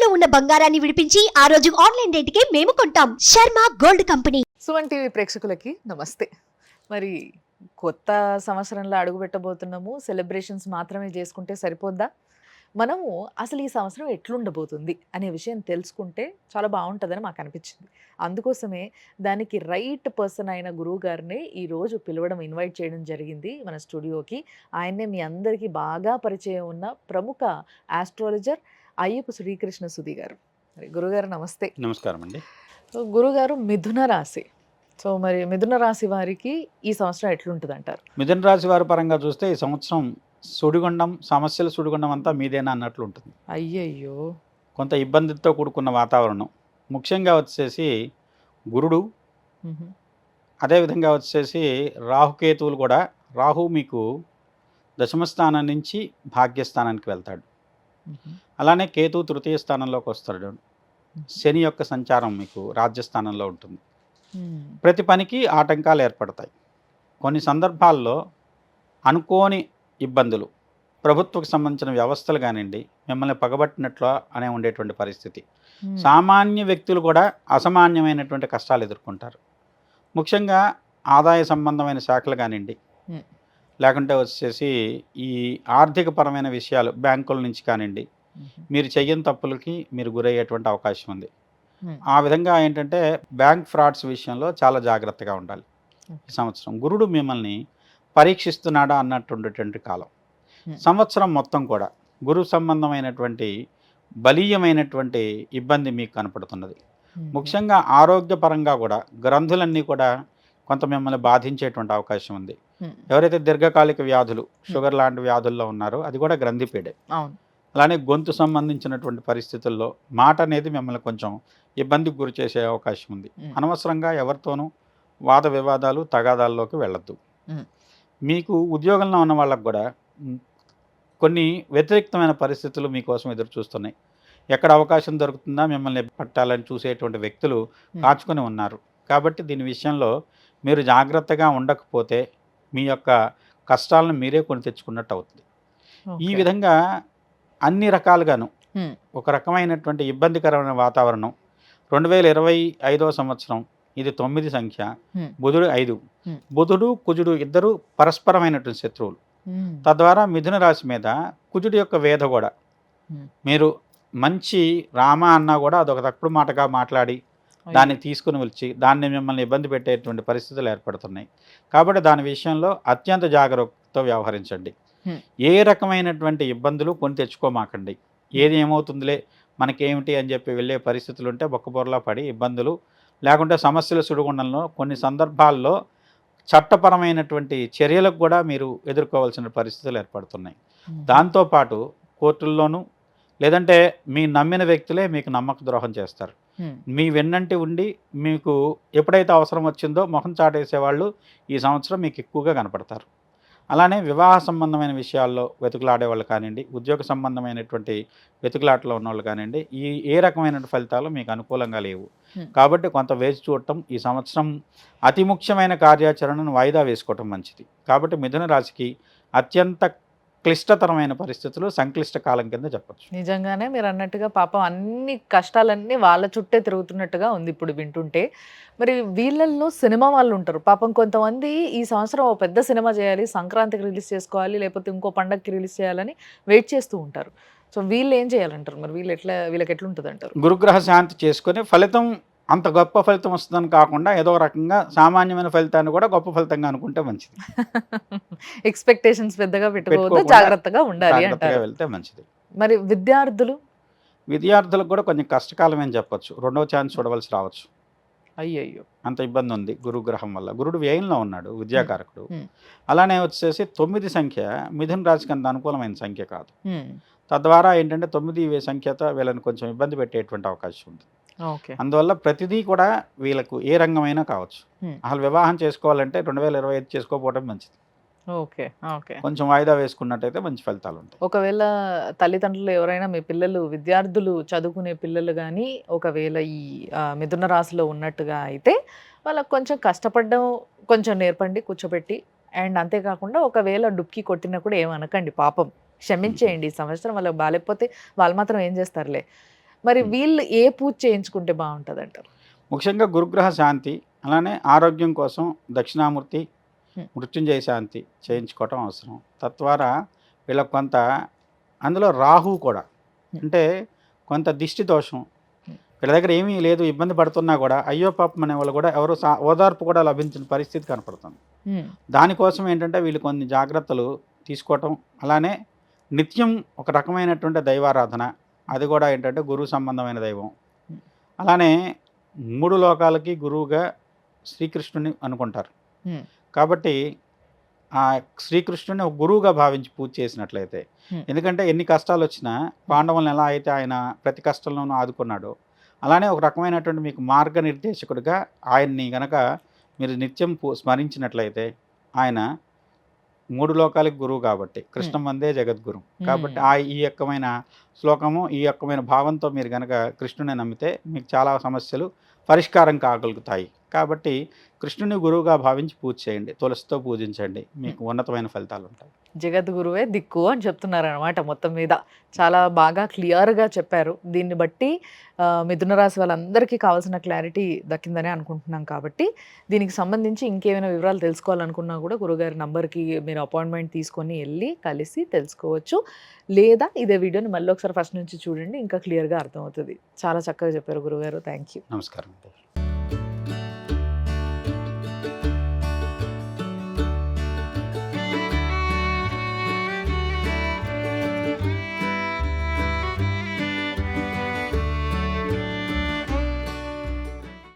ఇంట్లో ఉన్న బంగారాన్ని విడిపించి ఆ రోజు ఆన్లైన్ రేటుకే మేము కొంటాం. Sharma gold company. Suman TV ప్రేక్షకులకి నమస్తే. మరి కొత్త సంవత్సరంలో అడుగుపెట్టబోతున్నాము. సెలబ్రేషన్స్ మాత్రమే చేసుకుంటే సరిపోద్దా? మనము అసలు ఈ సంవత్సరం ఎట్లుండబోతుంది అనే విషయం తెలుసుకుంటే చాలా బాగుంటుందని మాకు అనిపించింది. అందుకోసమే దానికి రైట్ పర్సన్ అయిన గురువు గారిని ఈరోజు పిలవడం, ఇన్వైట్ చేయడం జరిగింది మన స్టూడియోకి. ఆయన్నే మీ అందరికీ బాగా పరిచయం ఉన్న ప్రముఖ ఆస్ట్రాలజర్ అయ్యప్ప శ్రీకృష్ణ సుధి గారు. మరి గురుగారు నమస్తే. నమస్కారం అండి. సో గురుగారు మిథున రాశి. సో మరి మిథున రాశి వారికి ఈ సంవత్సరం ఎట్లుంటుంది అంటారు? మిథున రాశి వారి పరంగా చూస్తే ఈ సంవత్సరం సుడిగుండం, సమస్యల సుడిగుండం అంతా మీదేనా అన్నట్లు ఉంటుంది. అయ్యయ్యో. కొంత ఇబ్బందితో కూడుకున్న వాతావరణం. ముఖ్యంగా వచ్చేసి గురుడు, మ్హూ. అదేవిధంగా వచ్చేసి రాహుకేతువులు కూడా. రాహు మీకు దశమ స్థానం నుంచి భాగ్యస్థానానికి వెళ్తాడు. మ్హూ. అలానే కేతు తృతీయ స్థానంలోకి వస్తాడు. శని యొక్క సంచారం మీకు రాజ్యస్థానంలో ఉంటుంది. మ్. ప్రతి పనికి ఆటంకాలు ఏర్పడతాయి. కొన్ని సందర్భాల్లో అనుకోని ఇబ్బందులు, ప్రభుత్వకు సంబంధించిన వ్యవస్థలు కానివ్వండి, మిమ్మల్ని పగబట్టినట్లు అనే ఉండేటువంటి పరిస్థితి. మ్. సామాన్య వ్యక్తులు కూడా అసామాన్యమైనటువంటి కష్టాలు ఎదుర్కొంటారు. ముఖ్యంగా ఆదాయ సంబంధమైన శాఖలు కానివ్వండి, మ్. లేకుంటే వచ్చేసి ఈ ఆర్థికపరమైన విషయాలు బ్యాంకుల నుంచి కానివ్వండి, మ్హూ. మీరు చెయ్యని తప్పులకి మీరు గురయ్యేటువంటి అవకాశం ఉంది. మ్. ఆ విధంగా ఏంటంటే బ్యాంక్ ఫ్రాడ్స్ విషయంలో చాలా జాగ్రత్తగా ఉండాలి. ఈ సంవత్సరం గురుడు మిమ్మల్ని పరీక్షిస్తున్నాడా అన్నటువంటి కాలం. సంవత్సరం మొత్తం కూడా గురు సంబంధమైనటువంటి బలీయమైనటువంటి ఇబ్బంది మీకు కనపడుతున్నది. ముఖ్యంగా ఆరోగ్యపరంగా కూడా గ్రంథులన్నీ కూడా కొంత మిమ్మల్ని బాధించేటువంటి అవకాశం ఉంది. ఎవరైతే దీర్ఘకాలిక వ్యాధులు, షుగర్ లాంటి వ్యాధుల్లో ఉన్నారో అది కూడా గ్రంథిపీడే. అవును. అలానే గొంతు సంబంధించినటువంటి పరిస్థితుల్లో మాట అనేది మిమ్మల్ని కొంచెం ఇబ్బందికి గురి చేసే అవకాశం ఉంది. అనవసరంగా ఎవరితోనూ వాద వివాదాలు, తగాదాల్లోకి వెళ్ళొద్దు. మీకు ఉద్యోగంలో ఉన్న వాళ్ళకు కూడా కొన్ని వ్యతిరేక్తమైన పరిస్థితులు మీకోసం ఎదురు చూస్తున్నాయి. ఎక్కడ అవకాశం దొరుకుతుందా మిమ్మల్ని పట్టాలని చూసేటువంటి వ్యక్తులు కాచుకొని ఉన్నారు. కాబట్టి దీని విషయంలో మీరు జాగ్రత్తగా ఉండకపోతే మీ యొక్క కష్టాలను మీరే కొని తెచ్చుకున్నట్టు అవుతుంది. ఈ విధంగా అన్ని రకాలుగాను ఒక రకమైనటువంటి ఇబ్బందికరమైన వాతావరణం. 2025వ సంవత్సరం ఇది 9 సంఖ్య, బుధుడు 5. బుధుడు కుజుడు ఇద్దరు పరస్పరమైనటువంటి శత్రువులు. తద్వారా మిథున రాశి మీద కుజుడు యొక్క వేధ కూడా. మీరు మంచి రామ అన్నా కూడా అదొక తప్పుడు మాటగా మాట్లాడి దాన్ని తీసుకుని వచ్చి దాన్ని మిమ్మల్ని ఇబ్బంది పెట్టేటువంటి పరిస్థితులు ఏర్పడుతున్నాయి. కాబట్టి దాని విషయంలో అత్యంత జాగ్రత్తతో వ్యవహరించండి. ఏ రకమైనటువంటి ఇబ్బందులు కొని తెచ్చుకోమాకండి. ఏది ఏమవుతుందిలే మనకేమిటి అని చెప్పి వెళ్ళే పరిస్థితులు ఉంటే బొక్కబొరలా పడి ఇబ్బందులు, లేకుంటే సమస్యల సుడిగుండంలో కొన్ని సందర్భాల్లో చట్టపరమైనటువంటి చర్యలకు కూడా మీరు ఎదుర్కోవాల్సిన పరిస్థితులు ఏర్పడుతున్నాయి. దాంతోపాటు కోర్టుల్లోనూ లేదంటే మీ నమ్మిన వ్యక్తులే మీకు నమ్మక ద్రోహం చేస్తారు. మీ వెన్నంటి ఉండి మీకు ఎప్పుడైతే అవసరం వచ్చిందో మొహం చాటేసేవాళ్ళు ఈ సంవత్సరం మీకు ఎక్కువగా కనపడతారు. అలానే వివాహ సంబంధమైన విషయాల్లో వెతుకులాడేవాళ్ళు కానివ్వండి, ఉద్యోగ సంబంధమైనటువంటి వెతుకులాటలో ఉన్నవాళ్ళు కానివ్వండి, ఏ రకమైన ఫలితాలు మీకు అనుకూలంగా లేవు. కాబట్టి కొంత వేచి చూడటం, ఈ సంవత్సరం అతి ముఖ్యమైన కార్యాచరణను వాయిదా వేసుకోవటం మంచిది. కాబట్టి మిథున రాశికి అత్యంత క్లిష్టతరమైన పరిస్థితులు, సంక్లిష్ట కాలం కింద చెప్పచ్చు. నిజంగానే మీరు అన్నట్టుగా పాపం అన్ని కష్టాలన్నీ వాళ్ళ చుట్టే తిరుగుతున్నట్టుగా ఉంది ఇప్పుడు వింటుంటే. మరి వీళ్ళల్లో సినిమా వాళ్ళు ఉంటారు పాపం. కొంతమంది ఈ సంవత్సరం ఓ పెద్ద సినిమా చేయాలి, సంక్రాంతికి రిలీజ్ చేసుకోవాలి, లేకపోతే ఇంకో పండగకి రిలీజ్ చేయాలని వెయిట్ చేస్తూ ఉంటారు. సో వీళ్ళు ఏం చేయాలంటారు? మరి వీళ్ళకి ఎట్లుంటుంది అంటారు? గురుగ్రహ శాంతి చేసుకొని ఫలితం అంత గొప్ప ఫలితం వస్తుందని కాకుండా ఏదో రకంగా సామాన్యమైన ఫలితాన్ని కూడా గొప్ప ఫలితంగా అనుకుంటే మంచిది. ఎక్స్పెక్టేషన్స్ పెద్దగా పెట్టుకోవద్దు, జాగ్రత్తగా ఉండాలి అంటారు. వెళ్తే మంచిది. మరి విద్యార్థులకు కూడా కొంచెం కష్టకాలం అని చెప్పొచ్చు. 2వ ఛాన్స్ చూడవలసి రావచ్చు. అయ్యయ్యో, అంత ఇబ్బంది ఉంది గురుగ్రహం వల్ల. గురుడు వ్యయంలో ఉన్నాడు, విద్యాకారకుడు. అలానే వచ్చేసి 9 సంఖ్య మిథున రాశికి అంత అనుకూలమైన సంఖ్య కాదు. తద్వారా ఏంటంటే 9 సంఖ్యతో వీళ్ళని కొంచెం ఇబ్బంది పెట్టేటువంటి అవకాశం ఉంది. అందువల్ల ప్రతిదీ కూడా వీళ్ళకు ఏ రంగమైనా కావచ్చు. అసలు వివాహం చేసుకోవాలంటే 2025 చేసుకోకపోవడం మంచిది. కొంచెం వాయిదా వేసుకున్నట్టయితే మంచి ఫలితాలు ఉంటాయి. ఒకవేళ తల్లిదండ్రులు ఎవరైనా మీ పిల్లలు విద్యార్థులు చదువుకునే పిల్లలు కానీ ఒకవేళ ఈ మిథున రాశిలో ఉన్నట్టుగా అయితే వాళ్ళకు కొంచెం కష్టపడడం కొంచెం నేర్పండి కూర్చోబెట్టి. అండ్ అంతేకాకుండా ఒకవేళ డుక్కి కొట్టినా కూడా ఏమనకండి, పాపం క్షమించేయండి. ఈ సంవత్సరం వాళ్ళకి బాగాలేకపోతే వాళ్ళు మాత్రం ఏం చేస్తారులే. మరి వీళ్ళు ఏ పూజ చేయించుకుంటే బాగుంటుంది అంటారు? ముఖ్యంగా గురుగ్రహ శాంతి, అలానే ఆరోగ్యం కోసం దక్షిణామూర్తి, మృత్యుంజయ శాంతి చేయించుకోవటం అవసరం. తద్వారా వీళ్ళకి కొంత, అందులో రాహు కూడా, అంటే కొంత దిష్టి దోషం, వీళ్ళ దగ్గర ఏమీ లేదు, ఇబ్బంది పడుతున్నా కూడా అయ్యో పాపం అనే వాళ్ళు కూడా ఎవరు ఓదార్పు కూడా లభించిన పరిస్థితి కనపడుతుంది. దానికోసం ఏంటంటే వీళ్ళు కొన్ని జాగ్రత్తలు తీసుకోవటం, అలానే నిత్యం ఒక రకమైనటువంటి దైవారాధన, అది కూడా ఏంటంటే గురువు సంబంధమైన దైవం. అలానే 3 లోకాలకి గురువుగా శ్రీకృష్ణుని అనుకుంటారు. కాబట్టి ఆ శ్రీకృష్ణుని ఒక గురువుగా భావించి పూజ చేసినట్లయితే, ఎందుకంటే ఎన్ని కష్టాలు వచ్చినా పాండవులను ఎలా అయితే ఆయన ప్రతి కష్టంలోనూ ఆదుకున్నాడో, అలానే ఒక రకమైనటువంటి మీకు మార్గనిర్దేశకుడిగా ఆయన్ని గనక మీరు నిత్యం స్మరించినట్లయితే, ఆయన 3 లోకాలకు గురువు కాబట్టి, కృష్ణం వందే జగద్గురు కాబట్టి ఈ యొక్కమైన శ్లోకము, ఈ యొక్కమైన భావంతో మీరు కనుక కృష్ణుని నమ్మితే మీకు చాలా సమస్యలు పరిష్కారం కాగలుగుతాయి. కాబట్టి కృష్ణుని గురువుగా భావించి పూజ చేయండి, తులసితో పూజించండి, మీకు ఉన్నతమైన ఫలితాలు ఉంటాయి. జగద్గురువే దిక్కు అని చెప్తున్నారు అనమాట. మొత్తం మీద చాలా బాగా క్లియర్గా చెప్పారు. దీన్ని బట్టి మిథున రాశి వాళ్ళందరికీ కావాల్సిన క్లారిటీ దక్కిందని అనుకుంటున్నాం. కాబట్టి దీనికి సంబంధించి ఇంకేమైనా వివరాలు తెలుసుకోవాలనుకున్నా కూడా గురుగారి నంబర్కి మీరు అపాయింట్మెంట్ తీసుకొని వెళ్ళి కలిసి తెలుసుకోవచ్చు. లేదా ఇదే వీడియోని మళ్ళీ ఒకసారి ఫస్ట్ నుంచి చూడండి, ఇంకా క్లియర్గా అర్థమవుతుంది. చాలా చక్కగా చెప్పారు గురుగారు. Thank you. నమస్కారం.